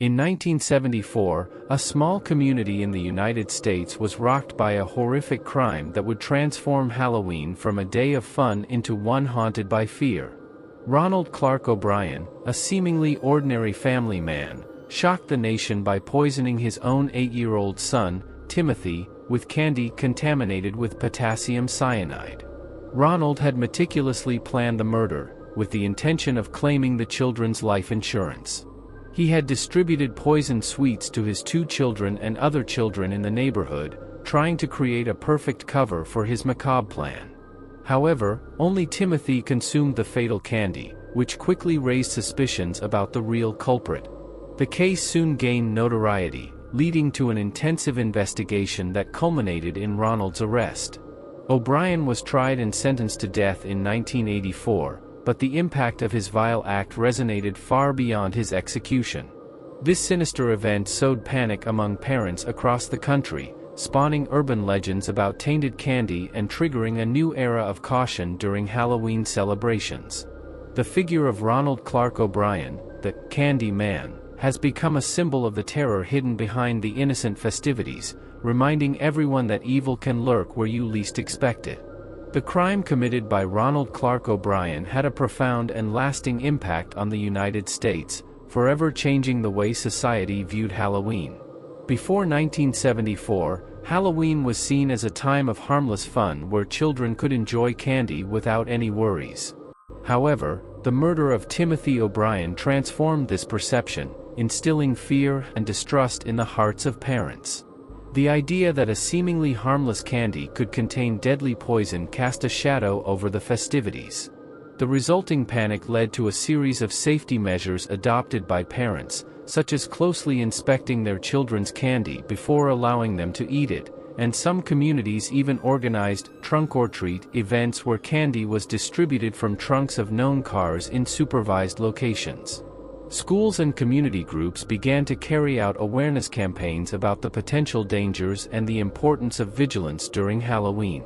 In 1974, a small community in the United States was rocked by a horrific crime that would transform Halloween from a day of fun into one haunted by fear. Ronald Clark O'Bryan, a seemingly ordinary family man, shocked the nation by poisoning his own 8-year-old son, Timothy, with candy contaminated with potassium cyanide. Ronald had meticulously planned the murder, with the intention of claiming the children's life insurance. He had distributed poisoned sweets to his 2 children and other children in the neighborhood, trying to create a perfect cover for his macabre plan. However, only Timothy consumed the fatal candy, which quickly raised suspicions about the real culprit. The case soon gained notoriety, leading to an intensive investigation that culminated in Ronald's arrest. O'Bryan was tried and sentenced to death in 1984, but the impact of his vile act resonated far beyond his execution. This sinister event sowed panic among parents across the country, spawning urban legends about tainted candy and triggering a new era of caution during Halloween celebrations. The figure of Ronald Clark O'Bryan, the Candy Man, has become a symbol of the terror hidden behind the innocent festivities, reminding everyone that evil can lurk where you least expect it. The crime committed by Ronald Clark O'Bryan had a profound and lasting impact on the United States, forever changing the way society viewed Halloween. Before 1974, Halloween was seen as a time of harmless fun where children could enjoy candy without any worries. However, the murder of Timothy O'Bryan transformed this perception, instilling fear and distrust in the hearts of parents. The idea that a seemingly harmless candy could contain deadly poison cast a shadow over the festivities. The resulting panic led to a series of safety measures adopted by parents, such as closely inspecting their children's candy before allowing them to eat it, and some communities even organized trunk-or-treat events where candy was distributed from trunks of known cars in supervised locations. Schools and community groups began to carry out awareness campaigns about the potential dangers and the importance of vigilance during Halloween.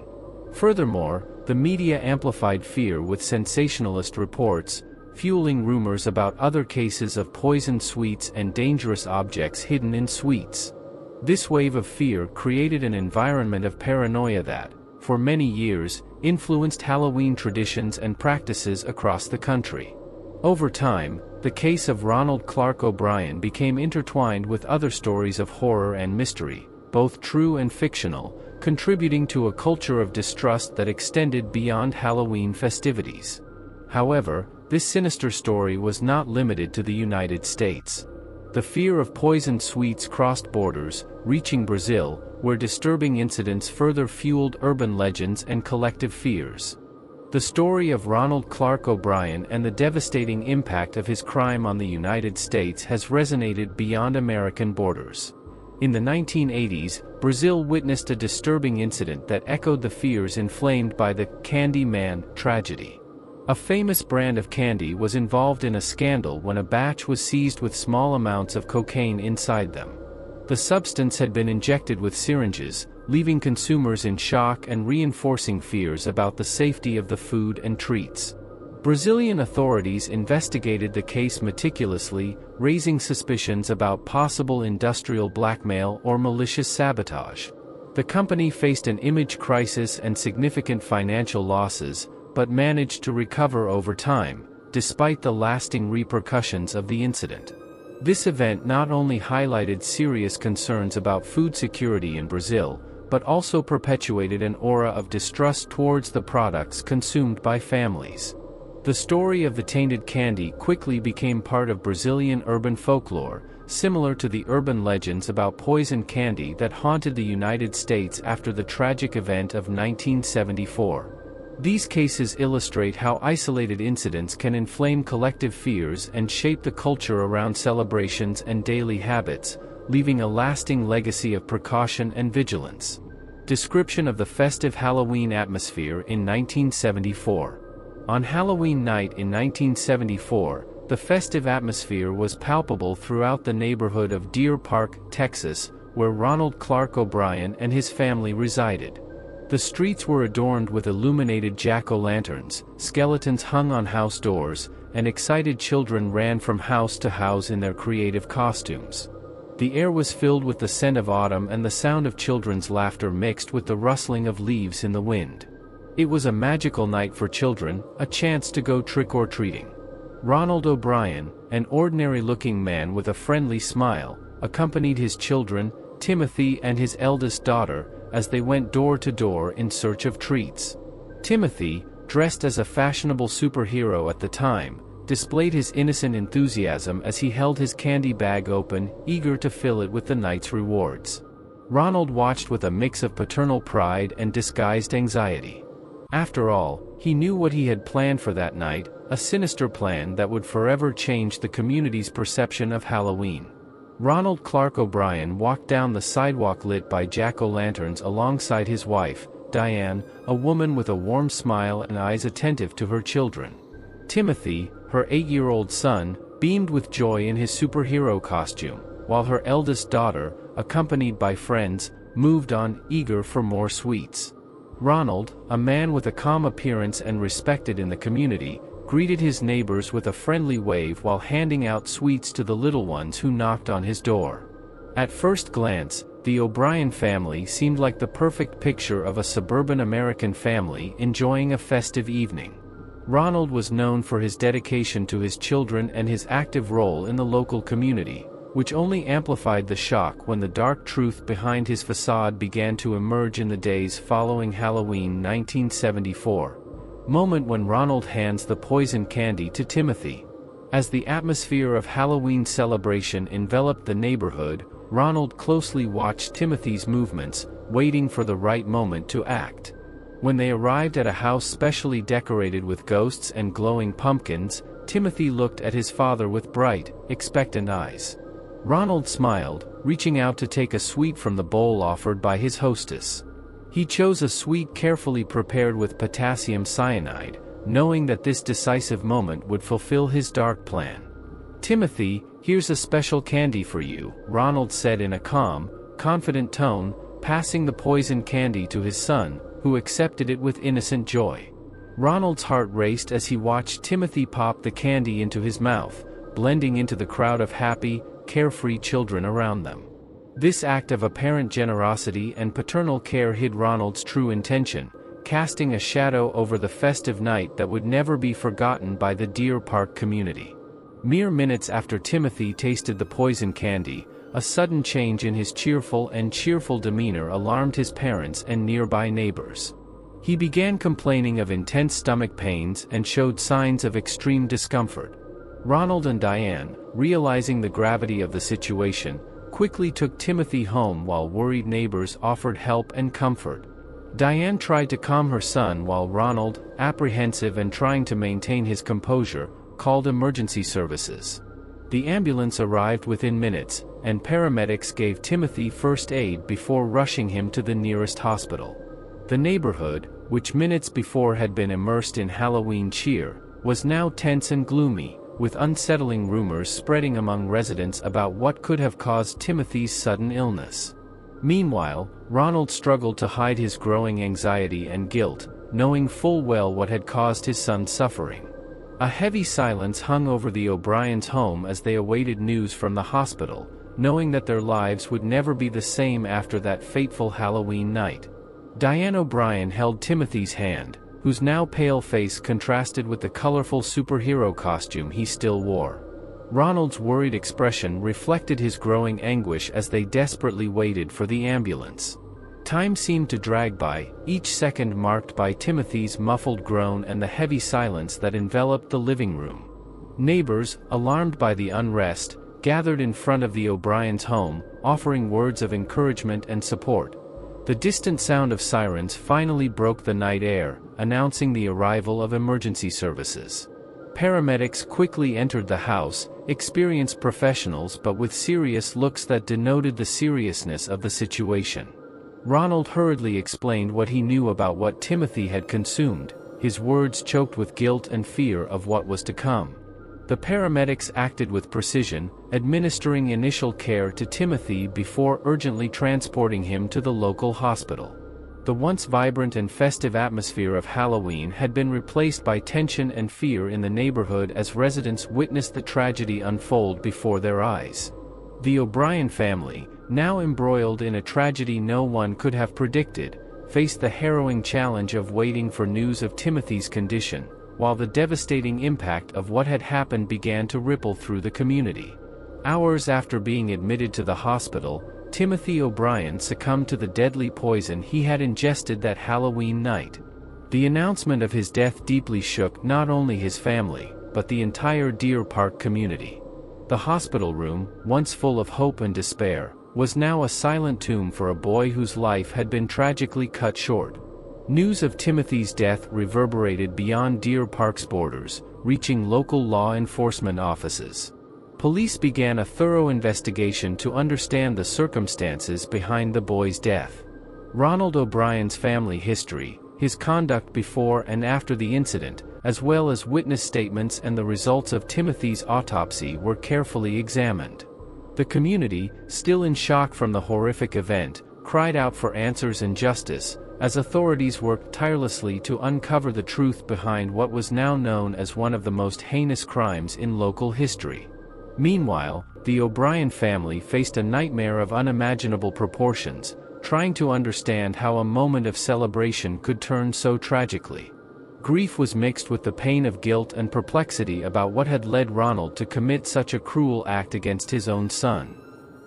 Furthermore, the media amplified fear with sensationalist reports, fueling rumors about other cases of poisoned sweets and dangerous objects hidden in sweets. This wave of fear created an environment of paranoia that, for many years, influenced Halloween traditions and practices across the country. Over time, the case of Ronald Clark O'Bryan became intertwined with other stories of horror and mystery, both true and fictional, contributing to a culture of distrust that extended beyond Halloween festivities. However, this sinister story was not limited to the United States. The fear of poisoned sweets crossed borders, reaching Brazil, where disturbing incidents further fueled urban legends and collective fears. The story of Ronald Clark O'Bryan and the devastating impact of his crime on the United States has resonated beyond American borders. In the 1980s, Brazil witnessed a disturbing incident that echoed the fears inflamed by the Candy Man tragedy. A famous brand of candy was involved in a scandal when a batch was seized with small amounts of cocaine inside them. The substance had been injected with syringes, leaving consumers in shock and reinforcing fears about the safety of the food and treats. Brazilian authorities investigated the case meticulously, raising suspicions about possible industrial blackmail or malicious sabotage. The company faced an image crisis and significant financial losses, but managed to recover over time, despite the lasting repercussions of the incident. This event not only highlighted serious concerns about food security in Brazil, but also perpetuated an aura of distrust towards the products consumed by families. The story of the tainted candy quickly became part of Brazilian urban folklore, similar to the urban legends about poisoned candy that haunted the United States after the tragic event of 1974. These cases illustrate how isolated incidents can inflame collective fears and shape the culture around celebrations and daily habits, leaving a lasting legacy of precaution and vigilance. Description of the festive Halloween atmosphere in 1974. On Halloween night in 1974, the festive atmosphere was palpable throughout the neighborhood of Deer Park, Texas, where Ronald Clark O'Bryan and his family resided. The streets were adorned with illuminated jack-o'-lanterns, skeletons hung on house doors, and excited children ran from house to house in their creative costumes. The air was filled with the scent of autumn and the sound of children's laughter mixed with the rustling of leaves in the wind. It was a magical night for children, a chance to go trick-or-treating. Ronald O'Bryan, an ordinary-looking man with a friendly smile, accompanied his children, Timothy and his eldest daughter, as they went door to door in search of treats. Timothy, dressed as a fashionable superhero at the time, displayed his innocent enthusiasm as he held his candy bag open, eager to fill it with the night's rewards. Ronald watched with a mix of paternal pride and disguised anxiety. After all, he knew what he had planned for that night, a sinister plan that would forever change the community's perception of Halloween. Ronald Clark O'Bryan walked down the sidewalk lit by jack-o'-lanterns alongside his wife, Diane, a woman with a warm smile and eyes attentive to her children. Timothy, her 8-year-old son, beamed with joy in his superhero costume, while her eldest daughter, accompanied by friends, moved on, eager for more sweets. Ronald, a man with a calm appearance and respected in the community, greeted his neighbors with a friendly wave while handing out sweets to the little ones who knocked on his door. At first glance, the O'Bryan family seemed like the perfect picture of a suburban American family enjoying a festive evening. Ronald was known for his dedication to his children and his active role in the local community, which only amplified the shock when the dark truth behind his facade began to emerge in the days following Halloween 1974. Moment when Ronald hands the poison candy to Timothy. As the atmosphere of Halloween celebration enveloped the neighborhood, Ronald closely watched Timothy's movements, waiting for the right moment to act. When they arrived at a house specially decorated with ghosts and glowing pumpkins, Timothy looked at his father with bright, expectant eyes. Ronald smiled, reaching out to take a sweet from the bowl offered by his hostess. He chose a sweet carefully prepared with potassium cyanide, knowing that this decisive moment would fulfill his dark plan. "Timothy, here's a special candy for you," Ronald said in a calm, confident tone, passing the poison candy to his son, who accepted it with innocent joy. Ronald's heart raced as he watched Timothy pop the candy into his mouth, blending into the crowd of happy, carefree children around them. This act of apparent generosity and paternal care hid Ronald's true intention, casting a shadow over the festive night that would never be forgotten by the Deer Park community. Mere minutes after Timothy tasted the poison candy, a sudden change in his cheerful demeanor alarmed his parents and nearby neighbors. He began complaining of intense stomach pains and showed signs of extreme discomfort. Ronald and Diane, realizing the gravity of the situation, quickly took Timothy home while worried neighbors offered help and comfort. Diane tried to calm her son while Ronald, apprehensive and trying to maintain his composure, called emergency services. The ambulance arrived within minutes, and paramedics gave Timothy first aid before rushing him to the nearest hospital. The neighborhood, which minutes before had been immersed in Halloween cheer, was now tense and gloomy, with unsettling rumors spreading among residents about what could have caused Timothy's sudden illness. Meanwhile, Ronald struggled to hide his growing anxiety and guilt, knowing full well what had caused his son's suffering. A heavy silence hung over the O'Briens' home as they awaited news from the hospital, knowing that their lives would never be the same after that fateful Halloween night. Diane O'Bryan held Timothy's hand, whose now pale face contrasted with the colorful superhero costume he still wore. Ronald's worried expression reflected his growing anguish as they desperately waited for the ambulance. Time seemed to drag by, each second marked by Timothy's muffled groan and the heavy silence that enveloped the living room. Neighbors, alarmed by the unrest, gathered in front of the O'Briens' home, offering words of encouragement and support. The distant sound of sirens finally broke the night air, announcing the arrival of emergency services. Paramedics quickly entered the house, experienced professionals but with serious looks that denoted the seriousness of the situation. Ronald hurriedly explained what he knew about what Timothy had consumed, his words choked with guilt and fear of what was to come. The paramedics acted with precision, administering initial care to Timothy before urgently transporting him to the local hospital. The once vibrant and festive atmosphere of Halloween had been replaced by tension and fear in the neighborhood as residents witnessed the tragedy unfold before their eyes. The O'Bryan family, now embroiled in a tragedy no one could have predicted, faced the harrowing challenge of waiting for news of Timothy's condition, while the devastating impact of what had happened began to ripple through the community. Hours after being admitted to the hospital, Timothy O'Bryan succumbed to the deadly poison he had ingested that Halloween night. The announcement of his death deeply shook not only his family, but the entire Deer Park community. The hospital room, once full of hope and despair, was now a silent tomb for a boy whose life had been tragically cut short. News of Timothy's death reverberated beyond Deer Park's borders, reaching local law enforcement offices. Police began a thorough investigation to understand the circumstances behind the boy's death. Ronald O'Bryan's family history, his conduct before and after the incident, as well as witness statements and the results of Timothy's autopsy were carefully examined. The community, still in shock from the horrific event, cried out for answers and justice, as authorities worked tirelessly to uncover the truth behind what was now known as one of the most heinous crimes in local history. Meanwhile, the O'Bryan family faced a nightmare of unimaginable proportions, trying to understand how a moment of celebration could turn so tragically. Grief was mixed with the pain of guilt and perplexity about what had led Ronald to commit such a cruel act against his own son.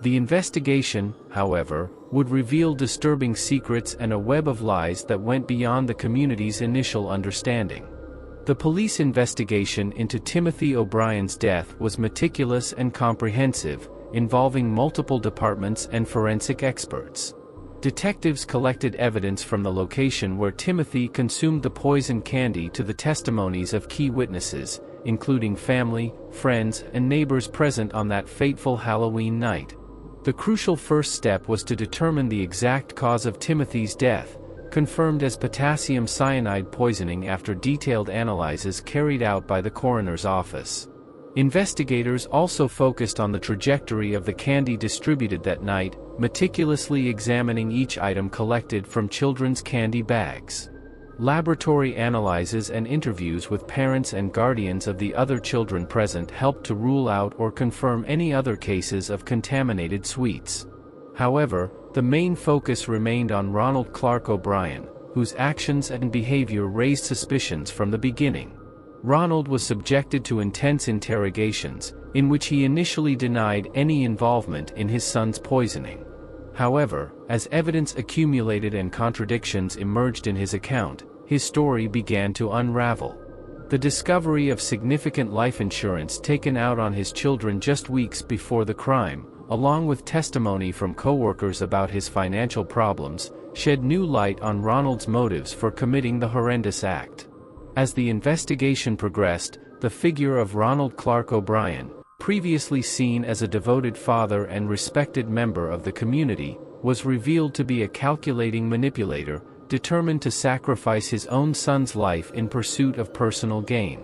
The investigation, however, would reveal disturbing secrets and a web of lies that went beyond the community's initial understanding. The police investigation into Timothy O'Bryan's death was meticulous and comprehensive, involving multiple departments and forensic experts. Detectives collected evidence from the location where Timothy consumed the poison candy to the testimonies of key witnesses, including family, friends, and neighbors present on that fateful Halloween night. The crucial first step was to determine the exact cause of Timothy's death, confirmed as potassium cyanide poisoning after detailed analyses carried out by the coroner's office. Investigators also focused on the trajectory of the candy distributed that night, meticulously examining each item collected from children's candy bags. Laboratory analyses and interviews with parents and guardians of the other children present helped to rule out or confirm any other cases of contaminated sweets. However, the main focus remained on Ronald Clark O'Bryan, whose actions and behavior raised suspicions from the beginning. Ronald was subjected to intense interrogations, in which he initially denied any involvement in his son's poisoning. However, as evidence accumulated and contradictions emerged in his account, his story began to unravel. The discovery of significant life insurance taken out on his children just weeks before the crime, along with testimony from co-workers about his financial problems, shed new light on Ronald's motives for committing the horrendous act. As the investigation progressed, the figure of Ronald Clark O'Bryan, previously seen as a devoted father and respected member of the community, was revealed to be a calculating manipulator, determined to sacrifice his own son's life in pursuit of personal gain.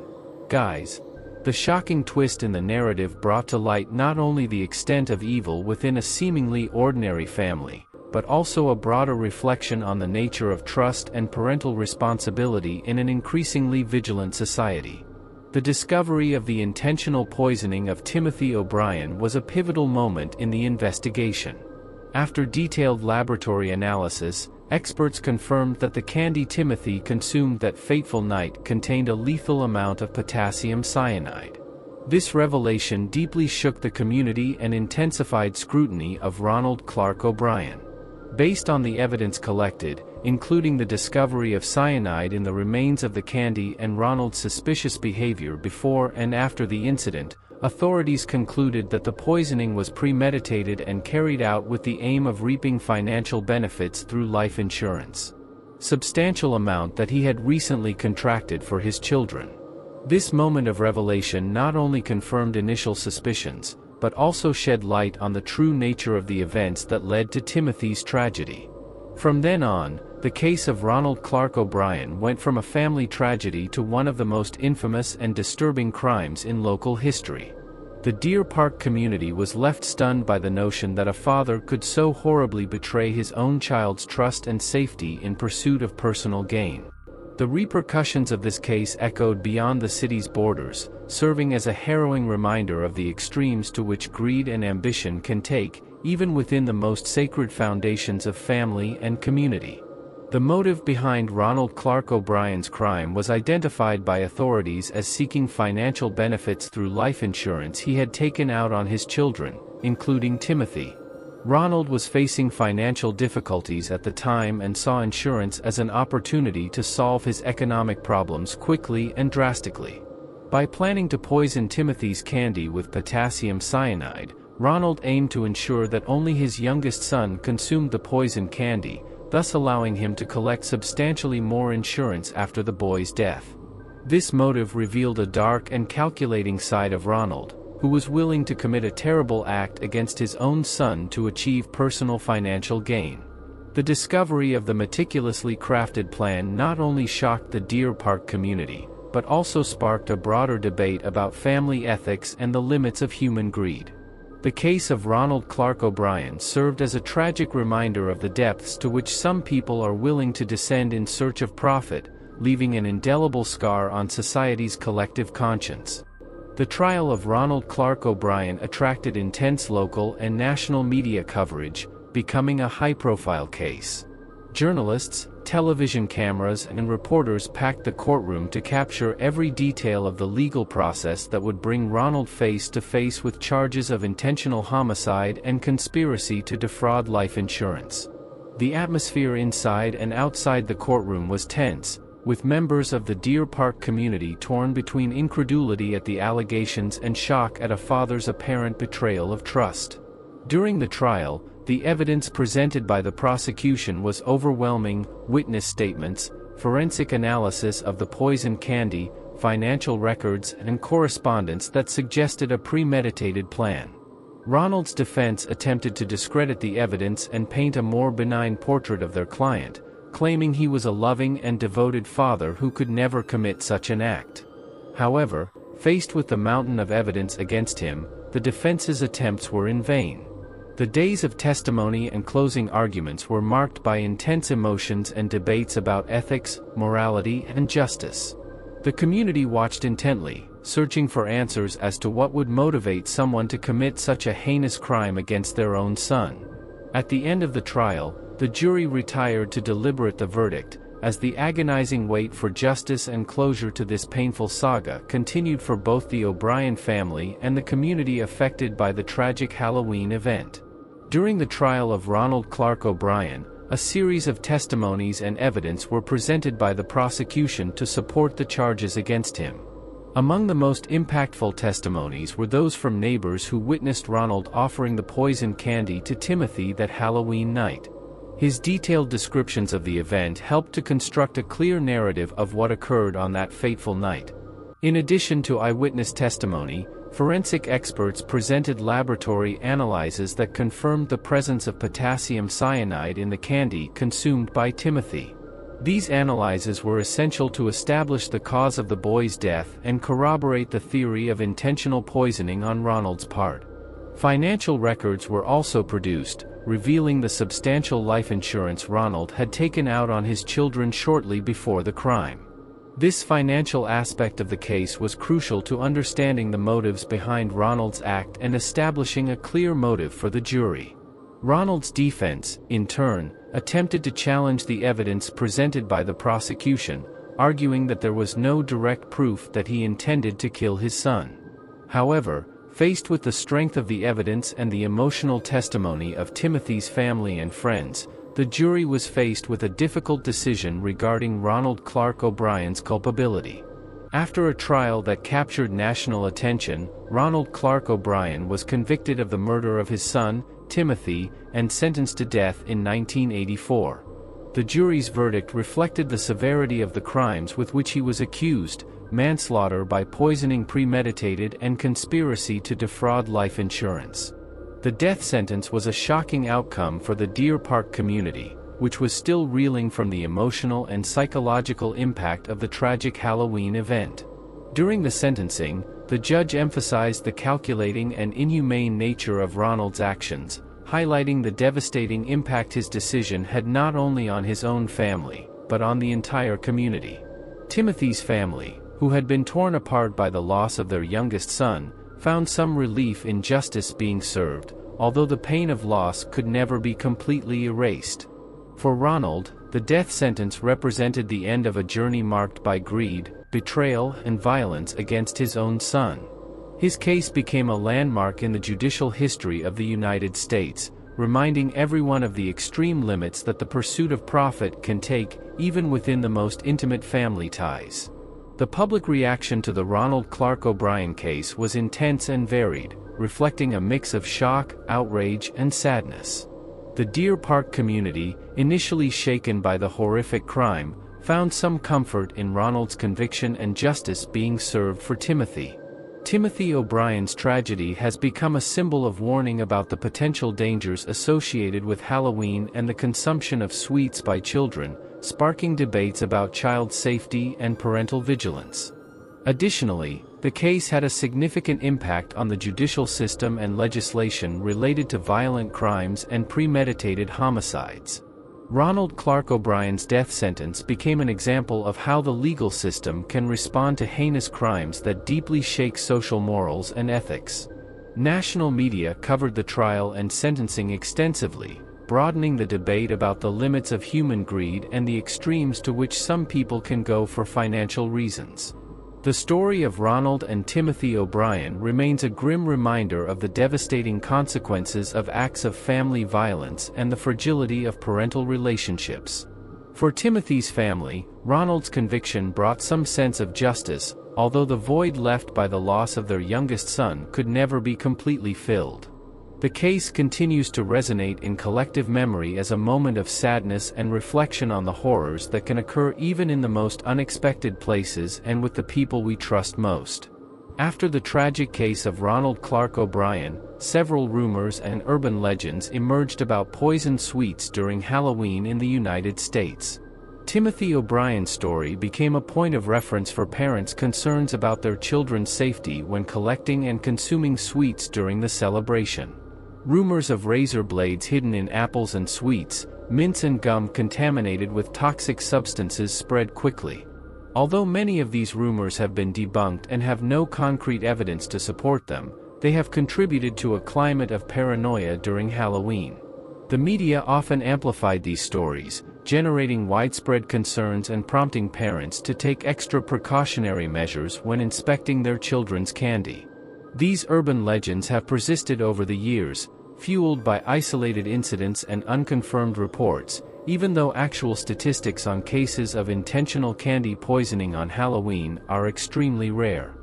Guys, the shocking twist in the narrative brought to light not only the extent of evil within a seemingly ordinary family, but also a broader reflection on the nature of trust and parental responsibility in an increasingly vigilant society. The discovery of the intentional poisoning of Timothy O'Bryan was a pivotal moment in the investigation. After detailed laboratory analysis, experts confirmed that the candy Timothy consumed that fateful night contained a lethal amount of potassium cyanide. This revelation deeply shook the community and intensified scrutiny of Ronald Clark O'Bryan. Based on the evidence collected, including the discovery of cyanide in the remains of the candy and Ronald's suspicious behavior before and after the incident, authorities concluded that the poisoning was premeditated and carried out with the aim of reaping financial benefits through life insurance. Substantial amount that he had recently contracted for his children. This moment of revelation not only confirmed initial suspicions, but also shed light on the true nature of the events that led to Timothy's tragedy. From then on, the case of Ronald Clark O'Bryan went from a family tragedy to one of the most infamous and disturbing crimes in local history. The Deer Park community was left stunned by the notion that a father could so horribly betray his own child's trust and safety in pursuit of personal gain. The repercussions of this case echoed beyond the city's borders, serving as a harrowing reminder of the extremes to which greed and ambition can take, even within the most sacred foundations of family and community. The motive behind Ronald Clark O'Bryan's crime was identified by authorities as seeking financial benefits through life insurance he had taken out on his children, including Timothy. Ronald was facing financial difficulties at the time and saw insurance as an opportunity to solve his economic problems quickly and drastically. By planning to poison Timothy's candy with potassium cyanide, Ronald aimed to ensure that only his youngest son consumed the poisoned candy, thus allowing him to collect substantially more insurance after the boy's death. This motive revealed a dark and calculating side of Ronald, who was willing to commit a terrible act against his own son to achieve personal financial gain. The discovery of the meticulously crafted plan not only shocked the Deer Park community, but also sparked a broader debate about family ethics and the limits of human greed. The case of Ronald Clark O'Bryan served as a tragic reminder of the depths to which some people are willing to descend in search of profit, leaving an indelible scar on society's collective conscience. The trial of Ronald Clark O'Bryan attracted intense local and national media coverage, becoming a high-profile case. Journalists, television cameras, and reporters packed the courtroom to capture every detail of the legal process that would bring Ronald face to face with charges of intentional homicide and conspiracy to defraud life insurance. The atmosphere inside and outside the courtroom was tense, with members of the Deer Park community torn between incredulity at the allegations and shock at a father's apparent betrayal of trust. During the trial, the evidence presented by the prosecution was overwhelming: witness statements, forensic analysis of the poisoned candy, financial records, and correspondence that suggested a premeditated plan. Ronald's defense attempted to discredit the evidence and paint a more benign portrait of their client, claiming he was a loving and devoted father who could never commit such an act. However, faced with the mountain of evidence against him, the defense's attempts were in vain. The days of testimony and closing arguments were marked by intense emotions and debates about ethics, morality, and justice. The community watched intently, searching for answers as to what would motivate someone to commit such a heinous crime against their own son. At the end of the trial, the jury retired to deliberate the verdict, as the agonizing wait for justice and closure to this painful saga continued for both the O'Bryan family and the community affected by the tragic Halloween event. During the trial of Ronald Clark O'Bryan, a series of testimonies and evidence were presented by the prosecution to support the charges against him. Among the most impactful testimonies were those from neighbors who witnessed Ronald offering the poisoned candy to Timothy that Halloween night. His detailed descriptions of the event helped to construct a clear narrative of what occurred on that fateful night. In addition to eyewitness testimony, forensic experts presented laboratory analyses that confirmed the presence of potassium cyanide in the candy consumed by Timothy. These analyses were essential to establish the cause of the boy's death and corroborate the theory of intentional poisoning on Ronald's part. Financial records were also produced, revealing the substantial life insurance Ronald had taken out on his children shortly before the crime. This financial aspect of the case was crucial to understanding the motives behind Ronald's act and establishing a clear motive for the jury. Ronald's defense, in turn, attempted to challenge the evidence presented by the prosecution, arguing that there was no direct proof that he intended to kill his son. However, faced with the strength of the evidence and the emotional testimony of Timothy's family and friends, the jury was faced with a difficult decision regarding Ronald Clark O'Bryan's culpability. After a trial that captured national attention, Ronald Clark O'Bryan was convicted of the murder of his son, Timothy, and sentenced to death in 1984. The jury's verdict reflected the severity of the crimes with which he was accused: manslaughter by poisoning, premeditated, and conspiracy to defraud life insurance. The death sentence was a shocking outcome for the Deer Park community, which was still reeling from the emotional and psychological impact of the tragic Halloween event. During the sentencing, The judge emphasized the calculating and inhumane nature of Ronald's actions, highlighting the devastating impact his decision had not only on his own family, but on the entire community. Timothy's family, who had been torn apart by the loss of their youngest son, found some relief in justice being served, although the pain of loss could never be completely erased. For Ronald, the death sentence represented the end of a journey marked by greed, betrayal, and violence against his own son. His case became a landmark in the judicial history of the United States, reminding everyone of the extreme limits that the pursuit of profit can take, even within the most intimate family ties. The public reaction to the Ronald Clark O'Bryan case was intense and varied, reflecting a mix of shock, outrage, and sadness. The Deer Park community, initially shaken by the horrific crime, found some comfort in Ronald's conviction and justice being served for Timothy. Timothy O'Bryan's tragedy has become a symbol of warning about the potential dangers associated with Halloween and the consumption of sweets by children, sparking debates about child safety and parental vigilance. Additionally, the case had a significant impact on the judicial system and legislation related to violent crimes and premeditated homicides. Ronald Clark O'Bryan's death sentence became an example of how the legal system can respond to heinous crimes that deeply shake social morals and ethics. National media covered the trial and sentencing extensively, broadening the debate about the limits of human greed and the extremes to which some people can go for financial reasons. The story of Ronald and Timothy O'Bryan remains a grim reminder of the devastating consequences of acts of family violence and the fragility of parental relationships. For Timothy's family, Ronald's conviction brought some sense of justice, although the void left by the loss of their youngest son could never be completely filled. The case continues to resonate in collective memory as a moment of sadness and reflection on the horrors that can occur even in the most unexpected places and with the people we trust most. After the tragic case of Ronald Clark O'Bryan, several rumors and urban legends emerged about poisoned sweets during Halloween in the United States. Timothy O'Bryan's story became a point of reference for parents' concerns about their children's safety when collecting and consuming sweets during the celebration. Rumors of razor blades hidden in apples and sweets, mints and gum contaminated with toxic substances spread quickly. Although many of these rumors have been debunked and have no concrete evidence to support them, they have contributed to a climate of paranoia during Halloween. The media often amplified these stories, generating widespread concerns and prompting parents to take extra precautionary measures when inspecting their children's candy. These urban legends have persisted over the years, fueled by isolated incidents and unconfirmed reports, even though actual statistics on cases of intentional candy poisoning on Halloween are extremely rare.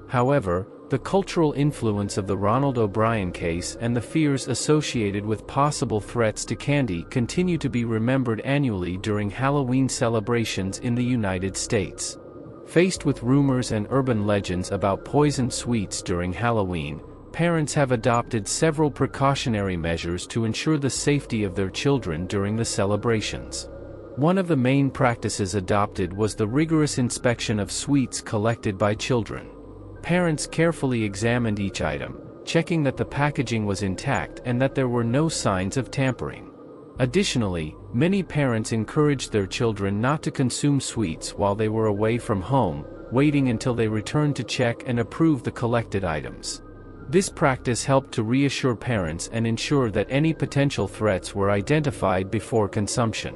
However, the cultural influence of the Ronald O'Bryan case and the fears associated with possible threats to candy continue to be remembered annually during Halloween celebrations in the United States. Faced with rumors and urban legends about poisoned sweets during Halloween, parents have adopted several precautionary measures to ensure the safety of their children during the celebrations. One of the main practices adopted was the rigorous inspection of sweets collected by children. Parents carefully examined each item, checking that the packaging was intact and that there were no signs of tampering. Additionally, many parents encouraged their children not to consume sweets while they were away from home, waiting until they returned to check and approve the collected items. This practice helped to reassure parents and ensure that any potential threats were identified before consumption.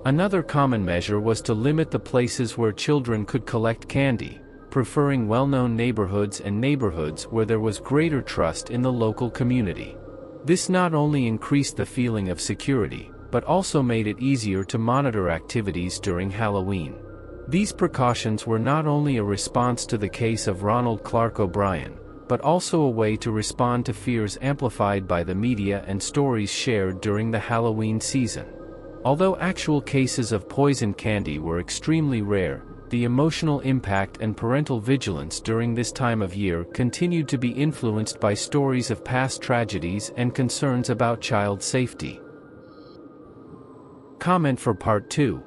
Another common measure was to limit the places where children could collect candy, preferring well-known neighborhoods and neighborhoods where there was greater trust in the local community. This not only increased the feeling of security, but also made it easier to monitor activities during Halloween. These precautions were not only a response to the case of Ronald Clark O'Bryan, but also a way to respond to fears amplified by the media and stories shared during the Halloween season. Although actual cases of poisoned candy were extremely rare, the emotional impact and parental vigilance during this time of year continued to be influenced by stories of past tragedies and concerns about child safety. Comment for Part 2.